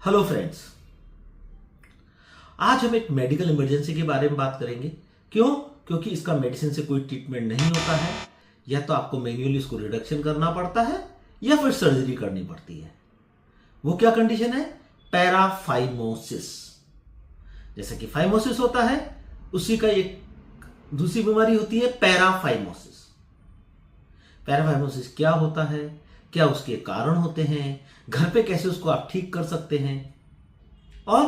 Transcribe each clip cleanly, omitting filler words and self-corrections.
Hello friends, आज हम एक मेडिकल इमरजेंसी के बारे में बात करेंगे। क्यों? क्योंकि इसका मेडिसिन से कोई ट्रीटमेंट नहीं होता है। या तो आपको मैन्युअली इसको रिडक्शन करना पड़ता है या फिर सर्जरी करनी पड़ती है। वो क्या कंडीशन है? पैराफाइमोसिस। जैसे कि फाइमोसिस होता है, उसी का एक दूसरी बीमारी होती है पैराफाइमोसिस। पैराफाइमोसिस क्या होता है, क्या उसके कारण होते हैं, घर पे कैसे उसको आप ठीक कर सकते हैं, और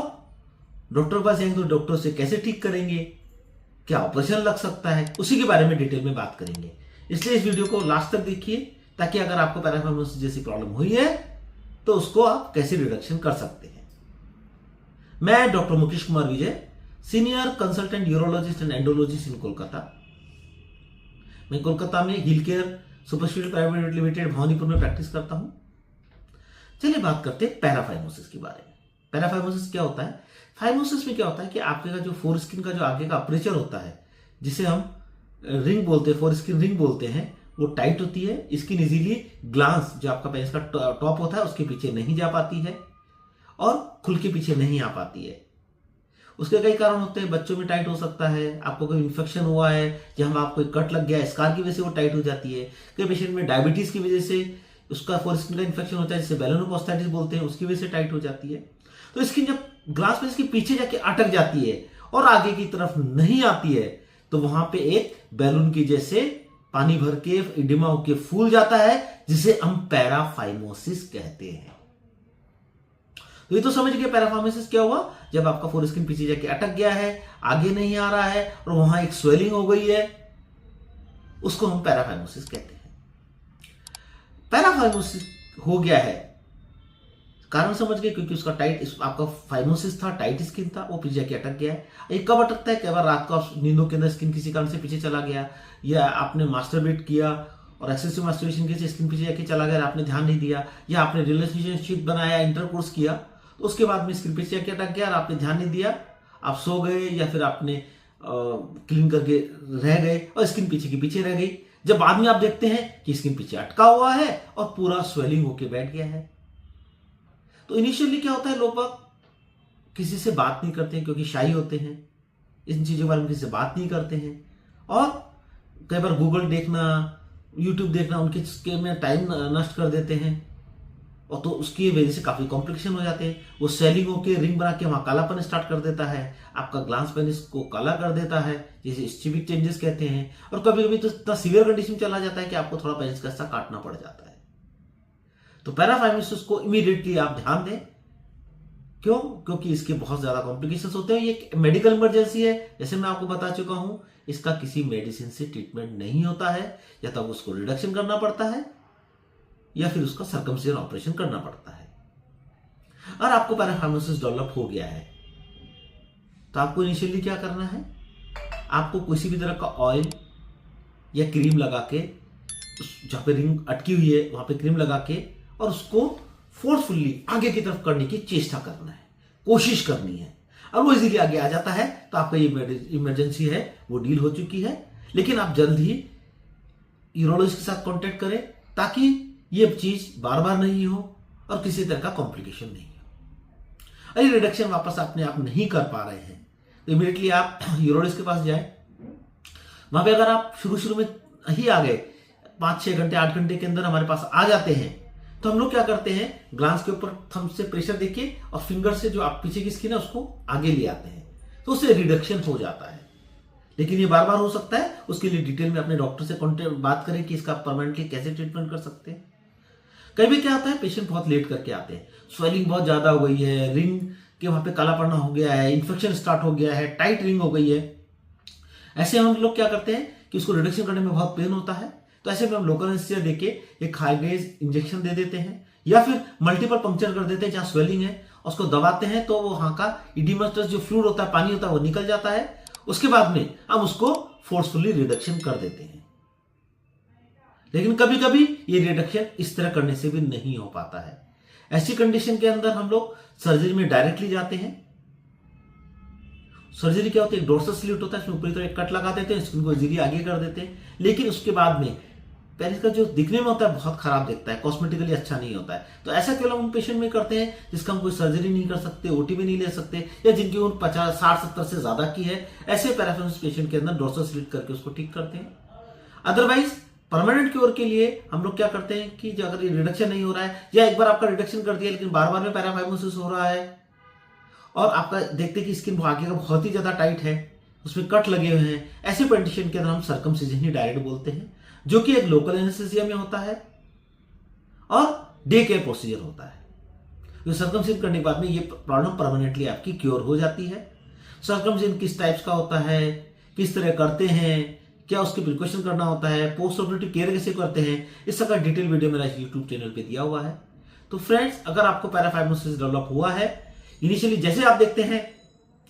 डॉक्टर के पास जाएंगे तो डॉक्टर से कैसे ठीक करेंगे, क्या ऑपरेशन लग सकता है, उसी के बारे में डिटेल में बात करेंगे। इसलिए इस वीडियो को लास्ट तक देखिए, ताकि अगर आपको पैराफाइमोसिस जैसी प्रॉब्लम हुई है तो उसको आप कैसे रिडक्शन कर सकते हैं। मैं doctor Mukesh Kumar Vijay, senior consultant urologist and endourologist in Kolkata. मैं कोलकाता में hill care super speciality private limited Bhawanipur में प्रैक्टिस करता हूं। चलिए बात करते हैं पैराफाइमोसिस के बारे में। पैराफाइमोसिस क्या होता है? फाइमोसिस में क्या होता है कि आपके का जो फोर स्किन का जो आगे का अपर्चर होता है, जिसे हम रिंग बोलते हैं, फोर स्किन रिंग बोलते हैं, वो टाइट होती है। स्किन इजीली ग्लांस जो आपका पेनिस का टॉप होता है उसके पीछे नहीं जा पाती है और खुल के पीछे नहीं आ पाती है। उसके कई कारण होते हैं। बच्चों में टाइट हो सकता है, आपको कोई इन्फेक्शन हुआ है, जहां आपको कट लग गया है, स्कार की वजह से वो टाइट हो जाती है। कई पेशेंट में डायबिटीज की वजह से उसका फोर स्किन का इन्फेक्शन होता है, जिसे बेलोनोपोस्टाइटिस बोलते हैं, उसकी वजह से टाइट हो जाती है। तो स्किन जब ग्लास में इसके पीछे जाके अटक जाती है और आगे की तरफ नहीं आती है, तो वहां पे एक बैलून की जैसे पानी भर के इडिमा होके फूल जाता है, जिसे हम पैराफाइमोसिस कहते हैं। तो ये तो समझ गए पैराफाइमोसिस क्या हुआ। जब आपका फोर स्किन पीछे जाके अटक गया है, आगे नहीं आ रहा है और वहां एक स्वेलिंग हो गई है, उसको हम पैराफाइमोसिस कहते हैं। पैराफाइमोसिस हो गया है, कारण समझ गए, क्योंकि उसका आपका फाइमोसिस था, टाइट स्किन था, वो पीछे जाके अटक गया है। ये कब अटकता है? कई बार रात को आप नींदों के अंदर स्किन किसी कारण से पीछे चला गया, या आपने मास्टरबेट किया और एक्सेसिव मास्टरबेशन के स्किन पीछे जाके चला गया, आपने ध्यान नहीं दिया, या आपने रिलेशनशिप बनाया, इंटरकोर्स किया, तो उसके बाद में स्किन पीछे जाके अटक गया और आपने ध्यान नहीं दिया, आप सो गए या फिर आपने क्लीन करके रह गए और स्किन पीछे के पीछे रह गई। जब बाद में आप देखते हैं कि स्किन पीछे अटका हुआ है और पूरा स्वेलिंग होके बैठ गया है। तो इनिशियली क्या होता है, लोग किसी से बात नहीं करते हैं क्योंकि शाई होते हैं, इन चीजों के बारे में किसी से बात नहीं करते हैं, और कई बार गूगल देखना, यूट्यूब देखना उनके में टाइम नष्ट कर देते हैं, और तो उसकी वजह से काफी कॉम्प्लिकेशन हो जाते हैं। वो सेलिंग होके रिंग बना के वहां कालापन स्टार्ट कर देता है, आपका ग्लांस पेनिस को काला कर देता है, जिसे स्चिबिक चेंजेस कहते हैं। और कभी कभी तो इतना सीवियर कंडीशन चला जाता है कि आपको थोड़ा पेनिस का हिस्सा काटना पड़ जाता है। तो पैराफाइमोसिस को इमीडिएटली आप ध्यान दें। क्यों? क्योंकि इसके बहुत ज्यादा कॉम्प्लिकेशंस होते हैं। ये एक मेडिकल इमरजेंसी है, जैसे मैं आपको बता चुका हूं। इसका किसी मेडिसिन से ट्रीटमेंट नहीं होता है, या तो उसको रिडक्शन करना पड़ता है या फिर उसका सर्कमसिजन ऑपरेशन करना पड़ता है। और आपको पैराफाइमोसिस डेवलप हो गया है, तो आपको इनिशियली क्या करना है, आपको किसी भी तरह का ऑयल या क्रीम लगा के, जहां पे रिंग अटकी हुई है वहां पे क्रीम लगा के, और उसको फोर्सफुली आगे की तरफ करने की चेष्टा करना है, कोशिश करनी है। और वो इजीली आगे आ जाता है तो आपका ये इमरजेंसी है वो डील हो चुकी है। लेकिन आप जल्द ही यूरोलॉजिस्ट के साथ कांटेक्ट करें, ताकि ये चीज बार बार नहीं हो और किसी तरह का कॉम्प्लिकेशन नहीं हो। अरे रिडक्शन वापस अपने आप नहीं कर पा रहे हैं तो इमीडिएटली आप यूरोलॉजिस्ट के पास जाए। वहां पे अगर आप शुरू में ही आ गए, 5-6 घंटे 8 घंटे के अंदर हमारे पास आ जाते हैं, तो हम लोग क्या करते हैं, ग्लांस के ऊपर थंब से प्रेशर देके और फिंगर से जो आप पीछे की स्किन है उसको आगे ले आते हैं, तो उससे रिडक्शन हो जाता है। लेकिन ये बार बार हो सकता है, उसके लिए डिटेल में अपने डॉक्टर से बात करें कि इसका परमानेंटली कैसे ट्रीटमेंट कर सकते हैं। कई भी क्या होता है, पेशेंट बहुत लेट करके आते हैं, स्वेलिंग बहुत ज्यादा हो गई है, रिंग के वहां पे काला पड़ना हो गया है, इन्फेक्शन स्टार्ट हो गया है, टाइट रिंग हो गई है। ऐसे हम लोग क्या करते हैं कि उसको रिडक्शन करने में बहुत पेन होता है, तो ऐसे में हम लोकल एनेस्थीसिया देके एक हाई गेज इंजेक्शन दे देते हैं, या फिर मल्टीपल पंक्चर कर देते हैं जहां स्वेलिंग है, उसको दबाते हैं तो वहां का इडिमस्टस जो फ्लूइड होता है, पानी होता है, वो निकल जाता है। उसके बाद में हम उसको फोर्सफुली रिडक्शन कर देते हैं। लेकिन कभी कभी ये रिडक्शन इस तरह करने से भी नहीं हो पाता है। ऐसी कंडीशन के अंदर हम लोग सर्जरी में डायरेक्टली जाते हैं। सर्जरी क्या होती है, एक डोर्सल स्लिट होता है, इसमें ऊपरी तरफ एक कट लगा देते हैं, स्किन को इजीली आगे कर देते हैं। लेकिन उसके बाद में पेरिस का जो दिखने में होता है बहुत खराब दिखता है, कॉस्मेटिकली अच्छा नहीं होता है। तो ऐसा केवल हम उन पेशेंट में करते हैं जिसका हम कोई सर्जरी नहीं कर सकते, ओटी भी नहीं ले सकते, या जिनकी उम्र 50, 60, 70 से ज्यादा की है, ऐसे पैराफिमोसिस पेशेंट के अंदर डोर्सल स्लिट करके उसको ठीक करते हैं। अदरवाइज परमानेंट क्योर के लिए हम लोग क्या करते हैं कि जो अगर ये रिडक्शन नहीं हो रहा है, या एक बार आपका रिडक्शन कर दिया लेकिन बार बार में पैराफाइमोसिस हो रहा है, और आपका देखते कि स्किन आगे का बहुत ही ज्यादा टाइट है, उसमें कट लगे हुए हैं, ऐसे कंडीशन के अंदर हम सर्कमसिजन ही डायरेक्ट बोलते हैं, जो कि एक लोकल एनेस्थीसिया में होता है और डे केयर प्रोसीजर होता है। तो सर्कमसिजन करने के बाद में ये प्रॉब्लम परमानेंटली आपकी क्योर हो जाती है। सर्कमसिजन किस टाइप्स का होता है, किस तरह करते हैं, क्या उसके प्रिकॉशन करना होता है, पोस्ट ऑपरेटिव केयर कैसे करते हैं, इस सबका डिटेल वीडियो मेरा यूट्यूब चैनल पे दिया हुआ है। तो फ्रेंड्स, अगर आपको पैराफाइमोसिस डेवलप हुआ है, इनिशियली जैसे आप देखते हैं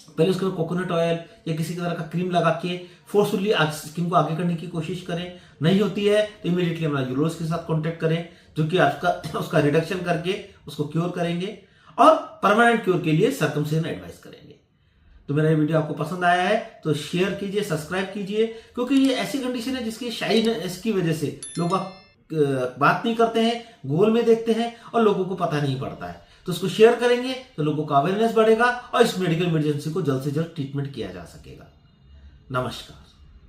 पहले उसके बाद कोकोनट ऑयल या किसी तरह का क्रीम लगा के फोर्सफुली स्किन को आगे करने की कोशिश करें। नहीं होती है तो इमीडिएटली हमारा यूरोलॉजिस्ट के साथ कांटेक्ट करें, जो कि आपका उसका रिडक्शन करके उसको क्योर करेंगे और परमानेंट क्योर के लिए सर्कमसिजन एडवाइस करेंगे। तो मेरा ये वीडियो आपको पसंद आया है तो शेयर कीजिए, सब्सक्राइब कीजिए, क्योंकि ये ऐसी कंडीशन है जिसकी शाइनेस की वजह से लोग बात नहीं करते हैं, गोल में देखते हैं और लोगों को पता नहीं पड़ता है। तो उसको शेयर करेंगे तो लोगों का अवेयरनेस बढ़ेगा और इस मेडिकल इमरजेंसी को जल्द से जल्द ट्रीटमेंट किया जा सकेगा। नमस्कार।